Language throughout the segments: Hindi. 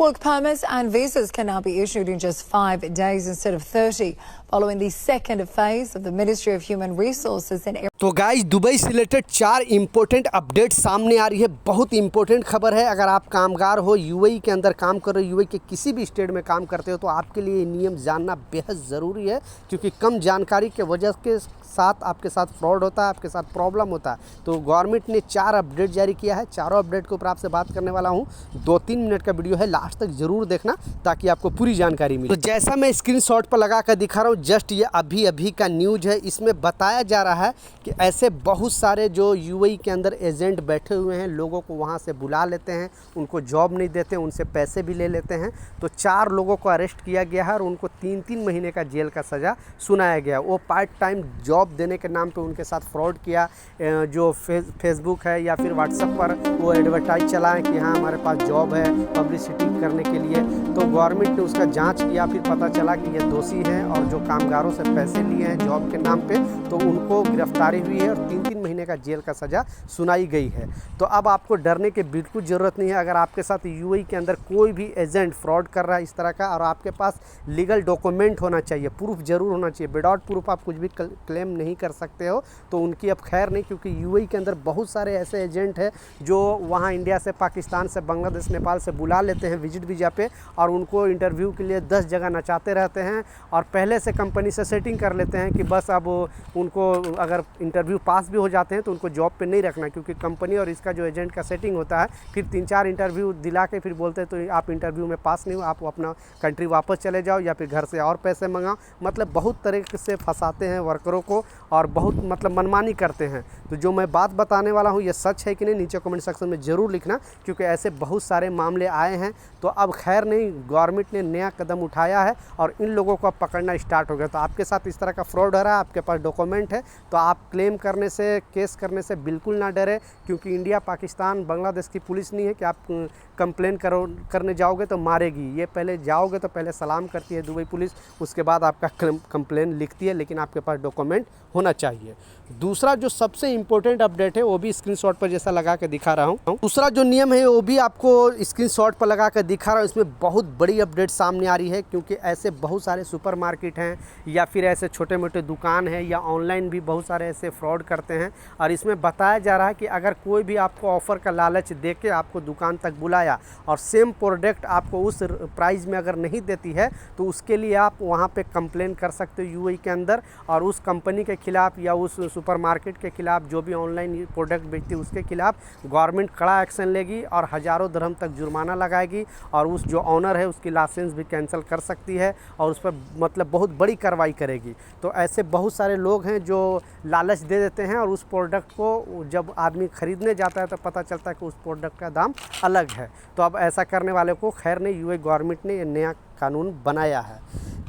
Work permits and visas can now be issued in just 5 days instead of 30, following the second phase of the Ministry of Human Resources and तो गाइस दुबई से रिलेटेड 4 इंपॉर्टेंट अपडेट सामने आ रही है। बहुत इंपॉर्टेंट खबर है। अगर आप कामगार हो, यूएई के अंदर काम कर रहे हो, यूएई के किसी भी स्टेट में काम करते हो, तो आपके लिए ये नियम जानना बेहद ज़रूरी है, क्योंकि कम जानकारी के वजह के साथ आपके साथ फ्रॉड होता है, आपके साथ प्रॉब्लम होता है। तो गवर्नमेंट ने 4 अपडेट जारी किया है। चारों अपडेट के ऊपर आपसे बात करने वाला हूँ। 2-3 मिनट का वीडियो है, लास्ट तक ज़रूर देखना ताकि आपको पूरी जानकारी मिले। तो जैसा मैं स्क्रीनशॉट पर लगा कर दिखा रहा हूँ, जस्ट ये अभी का न्यूज़ है। इसमें बताया जा रहा है कि ऐसे बहुत सारे जो यूएई के अंदर एजेंट बैठे हुए हैं, लोगों को वहाँ से बुला लेते हैं, उनको जॉब नहीं देते, उनसे पैसे भी ले लेते हैं। तो 4 लोगों को अरेस्ट किया गया है और उनको 3-3 महीने का जेल का सज़ा सुनाया गया। वो पार्ट टाइम जॉब देने के नाम पे उनके साथ फ्रॉड किया। जो फेसबुक है या फिर व्हाट्सएप पर वो एडवर्टाइज चलाएं कि हाँ हमारे पास जॉब है, पब्लिसिटी करने के लिए। तो गवर्नमेंट ने उसका जांच किया, फिर पता चला कि ये दोषी हैं और जो कामगारों से पैसे लिए हैं जॉब के नाम पे, तो उनको गिरफ्तारी हुई है और 3-3 महीने का जेल का सज़ा सुनाई गई है। तो अब आपको डरने की बिल्कुल ज़रूरत नहीं है। अगर आपके साथ यूएई के अंदर कोई भी एजेंट फ्रॉड कर रहा है इस तरह का, और आपके पास लीगल डॉक्यूमेंट होना चाहिए, प्रूफ ज़रूर होना चाहिए। विदाउट प्रूफ आप कुछ भी क्लेम नहीं कर सकते हो, तो उनकी अब खैर नहीं, क्योंकि यूएई के अंदर बहुत सारे ऐसे एजेंट हैं जो वहाँ इंडिया से, पाकिस्तान से, बांग्लादेश, नेपाल से बुला लेते हैं विजिट वीज़ा पे, और उनको इंटरव्यू के लिए 10 जगह नचाते रहते हैं और पहले से कंपनी से सेटिंग कर लेते हैं कि बस अब उनको अगर इंटरव्यू पास भी हो जाते हैं तो उनको जॉब पे नहीं रखना, क्योंकि कंपनी और इसका जो एजेंट का सेटिंग होता है, फिर 3-4 इंटरव्यू दिला के फिर बोलते हैं तो आप इंटरव्यू में पास नहीं हो, आप अपना कंट्री वापस चले जाओ या फिर घर से और पैसे मंगाओ। मतलब बहुत तरीके से फंसाते हैं वर्करों को और बहुत मनमानी करते हैं। तो जो मैं बात बताने वाला हूँ ये सच है कि नहीं, नीचे कमेंट सेक्शन में ज़रूर लिखना, क्योंकि ऐसे बहुत सारे मामले आए हैं। तो अब खैर नहीं, गवर्नमेंट ने नया कदम उठाया है और इन लोगों को अब पकड़ना स्टार्ट हो गया। तो आपके साथ इस तरह का फ्रॉड हो रहा है, आपके पास डॉक्यूमेंट है, तो आप क्लेम करने से, केस करने से बिल्कुल ना डरे, क्योंकि इंडिया, पाकिस्तान, बांग्लादेश की पुलिस नहीं है कि आप कंप्लेन करने जाओगे तो मारेगी। ये पहले जाओगे तो पहले सलाम करती है दुबई पुलिस, उसके बाद आपका कंप्लेन लिखती है, लेकिन आपके पास डॉक्यूमेंट होना चाहिए। दूसरा जो सबसे इम्पोर्टेंट अपडेट है वो भी स्क्रीनशॉट पर जैसा लगा के दिखा रहा हूँ। दूसरा जो नियम है वो भी आपको स्क्रीनशॉट पर लगा कर दिखा रहा हूँ। इसमें बहुत बड़ी अपडेट सामने आ रही है, क्योंकि ऐसे बहुत सारे सुपरमार्केट हैं या फिर ऐसे छोटे मोटे दुकान हैं या ऑनलाइन भी बहुत सारे ऐसे फ्रॉड करते हैं। और इसमें बताया जा रहा है कि अगर कोई भी आपको ऑफ़र का लालच दे के आपको दुकान तक बुलाया और सेम प्रोडक्ट आपको उस प्राइस में अगर नहीं देती है, तो उसके लिए आप वहाँ पे कंप्लेन कर सकते हो यूएई के अंदर, और उस कंपनी के खिलाफ़ या उस सुपरमार्केट के खिलाफ़, जो भी ऑनलाइन प्रोडक्ट बेचती है उसके खिलाफ़ गवर्नमेंट कड़ा एक्शन लेगी और हज़ारों दिरहम तक जुर्माना लगाएगी, और उस जो ऑनर है उसकी लाइसेंस भी कैंसिल कर सकती है और उस पर बहुत बड़ी कार्रवाई करेगी। तो ऐसे बहुत सारे लोग हैं जो लालच दे देते हैं और उस प्रोडक्ट को जब आदमी ख़रीदने जाता है तो पता चलता है कि उस प्रोडक्ट का दाम अलग है। तो अब ऐसा करने वाले को खैर नहीं, यूएई गवर्नमेंट ने ये नया कानून बनाया है।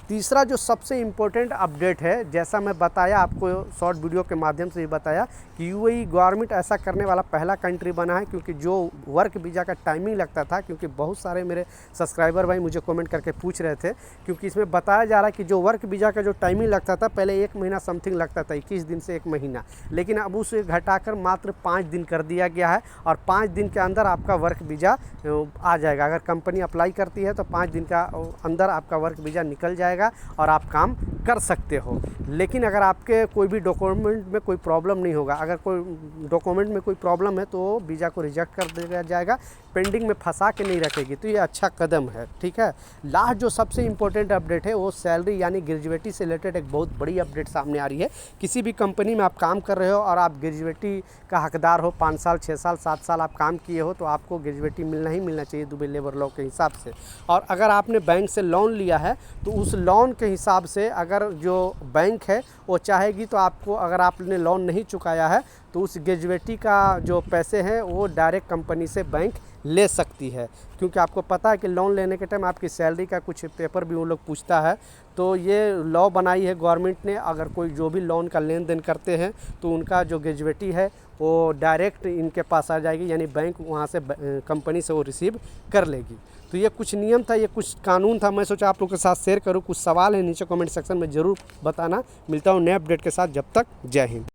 तीसरा जो सबसे इम्पोर्टेंट अपडेट है, जैसा मैं बताया आपको शॉर्ट वीडियो के माध्यम से भी बताया कि यूएई गवर्नमेंट ऐसा करने वाला पहला कंट्री बना है, क्योंकि जो वर्क वीज़ा का टाइमिंग लगता था, क्योंकि बहुत सारे मेरे सब्सक्राइबर भाई मुझे कमेंट करके पूछ रहे थे, क्योंकि इसमें बताया जा रहा है कि जो वर्क वीज़ा का जो टाइमिंग लगता था, पहले 1 महीना समथिंग लगता था, 21 दिन से 1 महीना, लेकिन अब उसे घटाकर मात्र 5 दिन कर दिया गया है और 5 दिन के अंदर आपका वर्क वीज़ा आ जाएगा। अगर कंपनी अप्लाई करती है तो 5 दिन का अंदर आपका वर्क वीज़ा निकल जाएगा और आप काम कर सकते हो। लेकिन अगर आपके कोई भी डॉक्यूमेंट में कोई प्रॉब्लम नहीं होगा, अगर कोई डॉक्यूमेंट में कोई प्रॉब्लम है तो वीज़ा को रिजेक्ट कर दिया जाएगा, पेंडिंग में फंसा के नहीं रखेगी। तो ये अच्छा कदम है, ठीक है। लास्ट जो सबसे इम्पोर्टेंट अपडेट है वो सैलरी यानी ग्रेजुएटी से रिलेटेड एक बहुत बड़ी अपडेट सामने आ रही है। किसी भी कंपनी में आप काम कर रहे हो और आप ग्रेजुएटी का हकदार हो, 5 साल, 6 साल, 7 साल आप काम किए हो, तो आपको ग्रेजुएटी मिलना ही मिलना चाहिए दुबई लेबर लॉ के हिसाब से। और अगर आपने बैंक से लोन लिया है तो उस लोन के हिसाब से अगर जो बैंक है वो चाहेगी तो आपको, अगर आपने लोन नहीं चुकाया है तो उस ग्रेजुएटी का जो पैसे हैं वो डायरेक्ट कंपनी से बैंक ले सकती है, क्योंकि आपको पता है कि लोन लेने के टाइम आपकी सैलरी का कुछ पेपर भी वो लोग पूछता है। तो ये लॉ बनाई है गवर्नमेंट ने, अगर कोई जो भी लोन का लेन देन करते हैं तो उनका जो ग्रेजुएटी है वो डायरेक्ट इनके पास आ जाएगी, यानी बैंक वहाँ से कंपनी से वो रिसीव कर लेगी। तो ये कुछ नियम था, ये कुछ कानून था, मैं सोचा आप लोग के साथ शेयर करूँ। कुछ सवाल है नीचे कमेंट सेक्शन में ज़रूर बताना। मिलता हूँ नए अपडेट के साथ, जब तक जय हिंद।